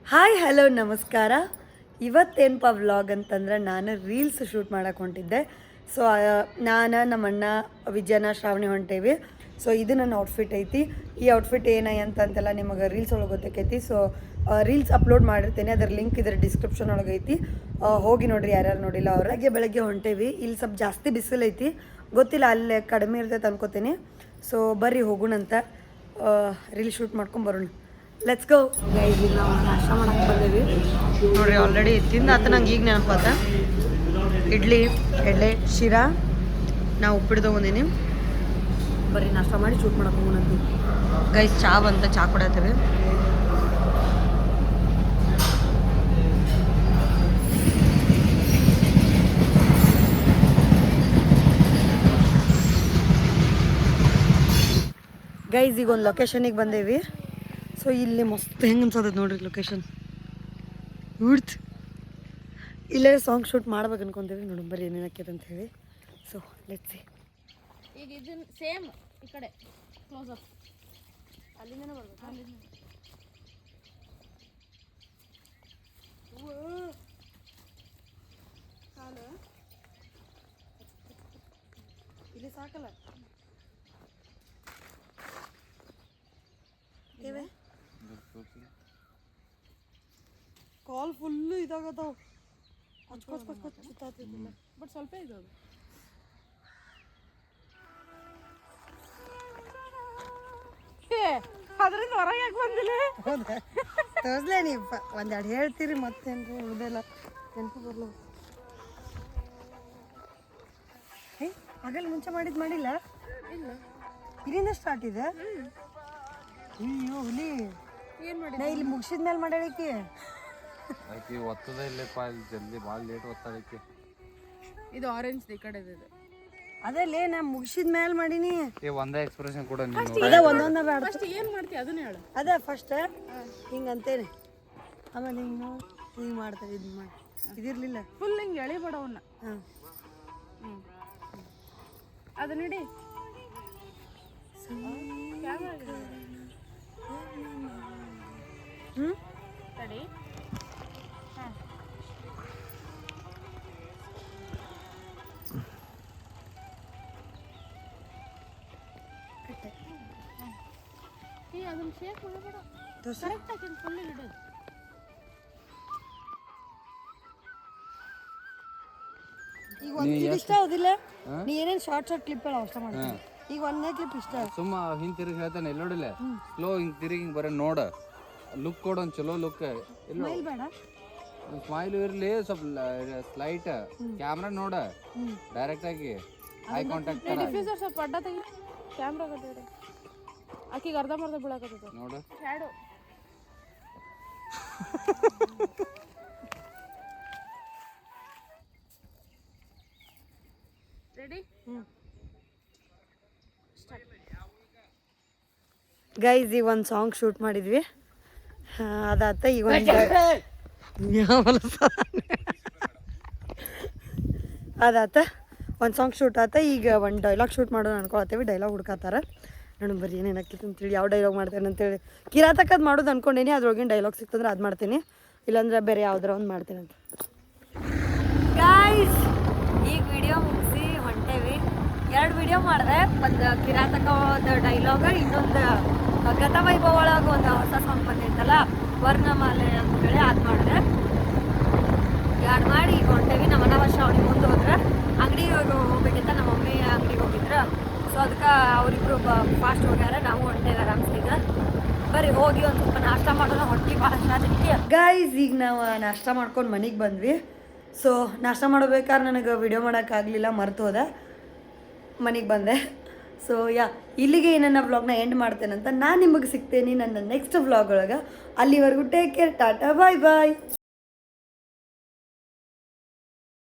Hi hello ನಮಸ್ಕಾರ. ಇವತ್ತೇನಪ್ಪ vlog ಅಂತಂದ್ರೆ ನಾನು ರೀಲ್ಸ್ ಶೂಟ್ ಮಾಡಕ್ಕೆ ಹೊಂಟಿದ್ದೆ. ಸೊ ನಾನು ನಮ್ಮಣ್ಣ ವಿಜಯನ ಶ್ರಾವಣಿ ಹೊಂಟೇವಿ. ಸೊ ಇದು ನನ್ನ ಔಟ್ಫಿಟ್ ಐತಿ. ಈ ಔಟ್ಫಿಟ್ ಏನೈ ಅಂತಂತೆಲ್ಲ ನಿಮಗೆ ರೀಲ್ಸ್ ಒಳಗೆ ಗೊತ್ತೈತಿ. ಸೊ ರೀಲ್ಸ್ ಅಪ್ಲೋಡ್ ಮಾಡಿರ್ತೇನೆ, ಅದರ ಲಿಂಕ್ ಇದರ ಡಿಸ್ಕ್ರಿಪ್ಷನ್ ಒಳಗೆ ಐತಿ, ಹೋಗಿ ನೋಡಿರಿ ಯಾರ್ಯಾರು ನೋಡಿಲ್ಲ ಅವ್ರು. ಬೆಳಗ್ಗೆ ಹೊಂಟೇವಿ. ಇಲ್ಲಿ ಸ್ವಲ್ಪ ಜಾಸ್ತಿ ಬಿಸಿಲು ಐತಿ, ಗೊತ್ತಿಲ್ಲ ಅಲ್ಲೇ ಕಡಿಮೆ ಇರ್ತೈತೆ ಅನ್ಕೋತೀನಿ. ಸೊ ಬರ್ರಿ ಹೋಗೋಣಂತ, ರೀಲ್ಸ್ ಶೂಟ್ ಮಾಡ್ಕೊಂಡು ಬರೋಣ. Let's go guys. ಈಗ ನಾವು ನಾಷ್ಟ ಮಾಡಕ್ಕೆ ಬಂದೇವಿ ನೋಡ್ರಿ. ಆಲ್ರೆಡಿ ತಿಂದಾತ. ನಂಗೆ ಈಗ ನೆನಪಾತ ಇಡ್ಲಿ ಶಿರಾ, ನಾವು ಉಪ್ಪಿಟ್ಟು ತೊಗೊಂಡೀನಿ. ಬರ್ರಿ ನಾಷ್ಟ ಮಾಡಿ ಶೂಟ್ ಮಾಡಕ್ಕೆ ಹೋಗೋಣಂತ ಗೈಸ್. ಚಾ ಬಂತ, ಚಾ ಕೊಡತ್ತೇವೆ. ಗೈಸ್ ಈಗ ಒಂದು ಲೊಕೇಶನಿಗೆ ಬಂದೇವಿ. ಸೊ ಇಲ್ಲಿ ಮಸ್ತ್ ಹೆಂಗೆ ಅನ್ಸೋದೈತೆ ನೋಡ್ರಿ ಲೊಕೇಶನ್. ಉಡ್ತ್ ಇಲ್ಲೇ ಸಾಂಗ್ ಶೂಟ್ ಮಾಡ್ಬೇಕು ಅನ್ಕೊಂತೀವಿ. ನೋಡಿ ಬರ್ರಿ ಏನೇನು ಆಕೈತೆ ಅಂತ ಹೇಳಿ. So let's see. ಈಗ ಇದನ್ನ ಸೇಮ್ ಈ ಕಡೆ ಕ್ಲೋಸ್ ಅಪ್ ಅಲ್ಲಿಂದನೇ ಬರ್ಬೇಕು. ಇಲ್ಲಿ ಸಾಕಲ್ಲ ಕಾಲ್ ಫುಲ್ಲು ಇದಾಗತ್ತಾವ. ಬಟ್ ಸ್ವಲ್ಪ ಇದು ಅದರಿಂದ ಹೊರಗೆ ಯಾಕೆ ಬಂದಿಲ್ಲ? ತೋರ್ಸ್ಲೇ ನೀವು ಒಂದೆರಡು ಹೇಳ್ತೀರಿ ಮತ್ತೇನ್ರಿ ಉಳ್ದೆಲ್ಲ ನೆನಪು ಬರ್ಲು. ಹೇ ಆಗಲ್ಲ ಮುಂಚೆ ಮಾಡಿಲ್ಲ ಇಲ್ಲ, ಇಲ್ಲಿಂದ ಸ್ಟಾರ್ಟ್ ಇದೆ. ಅಯ್ಯೋ ಹುಲಿ ಏನು ಮಾಡಿ ನಾ ಇಲ್ಲಿ ಮುಗಿಸಿದ್ಮೇಲೆ ಮಾಡ್ಯಾಳಕಿ. ಆಕಿ ಒತ್ತದ ಇಲ್ಲಪ್ಪ, ಇಲ್ಲಿ ಜಲ್ದಿ ಭಾಳ ಲೇಟ್ ಓದ್ತಾಳಕಿ. ಇದು ಆರೆಂಜ್ ಈ ಕಡೆ ಇದೆ. ಅದಲ್ಲೇ ನಾ ಮುಗಿಸಿದ್ಮೇಲೆ ಮಾಡೀನಿ. ಒಂದೇ ಎಕ್ಸ್ಪ್ರೆಷನ್ ಕೂಡ ನೀನು ಅದ ಒಂದೊಂದ ಬೇಡ. ಫಸ್ಟ್ ಏನು ಮಾಡ್ತೀಯ ಅದನ್ನ ಹೇಳು. ಅದ ಫಸ್ಟ್ ಹಿಂಗೆ ಅಂತೇನೆ, ಆಮೇಲೆ ಹಿಂಗೆ ನೋಡಿ ಹಿಂಗೆ ಮಾಡ್ತಾರೆ. ಇದು ಮಾಡಿ ಇದಿರ್ಲಿಲ್ಲ ಫುಲ್ ಹಿಂಗೆ ಎಳಿಬೇಡ ಅವನ್ನ. ಹಾಂ ಅದನ್ನ ಇಡಿ. ಹ್ಞೂ ತಡಿ. ಹಾಂ ಈ ಅದನ್ನ ಶೇಕ್ ಮಾಡಬೇಡ, ಕರೆಕ್ಟ್ ಆಗಿ ಫುಲ್ ಇಡು. ಈಗ ಒಂದು ಇಷ್ಟ ಹೌದಿಲ್ಲ. ನೀ ಏನೇನು ಶಾರ್ಟ್ ಕ್ಲಿಪ್ ಹೇಳ ಅಷ್ಟ ಮಾಡ್ತೀನಿ. ಈಗ ಒಂದೇ ಕ್ಲಿಪ್ ಇಷ್ಟ. ಸುಮ್ಮ ಹಿಂಗೆ ತಿರುಗಿ ಹೇಳ್ತಾನೆ, ಇಲ್ಲಿ ನೋಡಿಲ್ಲ ಸ್ಲೋ ಹಿಂಗೆ ತಿರುಗಿ ಹಿಂಗೆ ಬರೀ ನೋಡ, ಲುಕ್ ಕೊಡು ಒಂದು ಚಲೋ ಲುಕ್. ಇಲ್ಲ ಬೇಡ, ಸ್ಮೈಲ್ ಇರಲಿ, ಸ್ವಲ್ಪ ಸ್ಲೈಟ್ ಕ್ಯಾಮ್ರಾ ನೋಡ, ಡೈರೆಕ್ಟ್ ಆಗಿ ಐ ಕಾಂಟ್ಯಾಕ್ಟ್ ಡಿಫ್ಯೂಸರ್ ಸ್ವಲ್ಪ ಅಡ್ಡ ತೆಗಿ, ಕ್ಯಾಮ್ರಾ ಕಟ್ಟಿದ್ರೆ ಆಕಿಗೆ ಅರ್ಧಂಬರ್ಧ ಬೀಳಕತ್ತದ ನೋಡು. Shadow ready. ಗೈಸ್ ಈಗ ಒಂದು ಸಾಂಗ್ ಶೂಟ್ ಮಾಡಿದ್ವಿ, ಅದಾತ. ಈಗ ಒಂದು ಅದಾತ, ಒಂದು ಸಾಂಗ್ ಶೂಟ್ ಆತ. ಈಗ ಒಂದು ಡೈಲಾಗ್ ಶೂಟ್ ಮಾಡೋಣ ಅನ್ಕೊಳತ್ತೇವಿ. ಡೈಲಾಗ್ ಹುಡ್ಕಾತಾರ. ನೋಡಿ ಬರ್ರಿ ಏನೇನು ಆಕೈತೆ ಅಂತೇಳಿ, ಯಾವ ಡೈಲಾಗ್ ಮಾಡ್ತೇನೆ ಅಂತೇಳಿ. ಕಿರಾತಕ್ಕದು ಮಾಡೋದು ಅನ್ಕೊಂಡೇನಿ, ಅದ್ರೊಳಗಿನ ಡೈಲಾಗ್ ಸಿಕ್ತಂದ್ರೆ ಅದು ಮಾಡ್ತೀನಿ, ಇಲ್ಲಾಂದ್ರೆ ಬೇರೆ ಯಾವ್ದಾರ ಒಂದು ಮಾಡ್ತೇನೆ ಅಂತ. ಗಾಯ್ಸ್ ಈಗ ವಿಡಿಯೋ ಮುಗಿಸಿ ಹೊಂಟೇವಿ. 2 ವಿಡಿಯೋ ಮಾಡಿದೆ. ಒಂದು ಕಿರಾತಕದ ಡೈಲಾಗ್, ಇನ್ನೊಂದು ಗತವೈಭವ ಒಳಗೆ ಒಂದು ಹೊಸ ಸಾಂಗ್ ಬಂದೈತಲ್ಲ ವರ್ಣಮಾಲೆ ಅಂತೇಳಿ, ಅದು ಮಾಡಿದೆ. 2 ಮಾಡಿ ಈಗ ಹೊಂಟೇವಿ. ನಮ್ಮ ಮನೆ ವರ್ಷ ಅವ್ರಿಗೆ ಮುಂದೆ ಹೋದ್ರೆ ಅಂಗಡಿಗೆ ಹೋಗ್ಬೇಕಿತ್ತ. ನಮ್ಮ ಮಮ್ಮಿ ಅಂಗಡಿಗೆ ಹೋಗಿದ್ರು. ಸೊ ಅದಕ್ಕೆ ಅವರಿಬ್ರು ಫಾಸ್ಟ್ ಹೋಗ್ಯಾರ, ನಾವು ಹೊಂಟೇವಿ ಆರಾಮ್ಸೆ. ಈಗ ಬರ್ರಿ ಹೋಗಿ ಒಂದು ಸ್ವಲ್ಪ ನಾಷ್ಟ ಮಾಡೋಣ, ಹೊಟ್ಟೆ ಭಾಳ ಶಾತಿ. ಗೈಸ್ ಈಗ ನಾವು ನಾಷ್ಟ ಮಾಡ್ಕೊಂಡು ಮನೆಗೆ ಬಂದ್ವಿ. ಸೊ ನಾಷ್ಟ ಮಾಡಬೇಕಾದ್ರೆ ನನಗೆ ವಿಡಿಯೋ ಮಾಡೋಕ್ಕಾಗಲಿಲ್ಲ, ಮರ್ತು ಹೋದೆ. ಮನೆಗೆ ಬಂದೆ. ಸೊ ಇಲ್ಲಿಗೆ ನನ್ನ ವ್ಲಾಗ್ನ ಎಂಡ್ ಮಾಡ್ತೇನಂತ. ನಾನು ನಿಮಗೆ ಸಿಗ್ತೇನೆ ನನ್ನ ನೆಕ್ಸ್ಟ್ ವ್ಲಾಗ್ ಒಳಗೆ. ಅಲ್ಲಿವರೆಗೂ ಟೇಕ್ ಕೇರ್, ಟಾಟಾ, ಬಾಯ್ ಬಾಯ್.